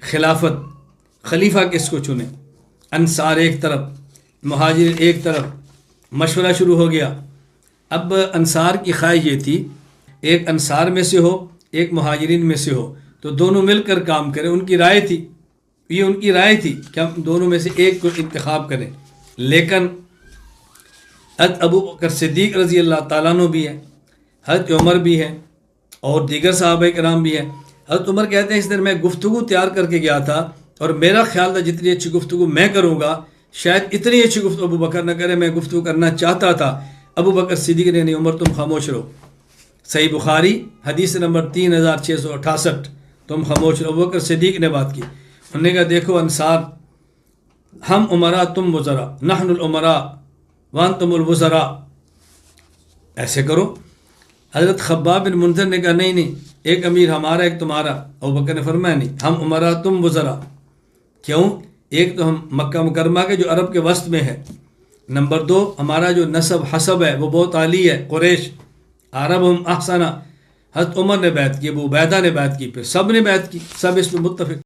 خلافت، خلیفہ کس کو چنے؟ انصار ایک طرف، مہاجرین ایک طرف، مشورہ شروع ہو گیا۔ اب انصار کی خواہش یہ تھی ایک انصار میں سے ہو ایک مہاجرین میں سے ہو، تو دونوں مل کر کام کریں۔ ان کی رائے تھی، یہ ان کی رائے تھی کہ ہم دونوں میں سے ایک کو انتخاب کریں، لیکن حضرت ابو بکر صدیق رضی اللہ تعالیٰ عنہ بھی ہے، حضرت عمر بھی ہے، اور دیگر صحابہ کرام بھی ہیں۔ حضرت عمر کہتے ہیں اس دن میں گفتگو تیار کر کے گیا تھا اور میرا خیال تھا جتنی اچھی گفتگو میں کروں گا شاید اتنی اچھی گفتگو ابو بکر نہ کرے، میں گفتگو کرنا چاہتا تھا۔ ابو بکر صدیق نے نہیں، عمر تم خاموش رہو۔ صحیح بخاری حدیث نمبر 3668، تم خاموش رہو۔ ابو بکر صدیق نے بات کی، انہوں نے کہا دیکھو انصار، ہم امراء تم وزراء، نحن الامراء وانتم الوزراء، ایسے کرو۔ حضرت خباب بن منذر نے کہا نہیں نہیں، ایک امیر ہمارا ایک تمہارا۔ ابو بکر نے فرمایا نہیں، ہم امراء تم وزراء۔ کیوں؟ ایک تو ہم مکہ مکرمہ کے جو عرب کے وسط میں ہے، نمبر 2 ہمارا جو نسب حسب ہے وہ بہت عالی ہے، قریش، عربہم احسنا۔ حضرت عمر نے بیعت کی، ابو عبیدہ نے بیعت کی، پھر سب نے بیعت کی، سب اس پہ متفق۔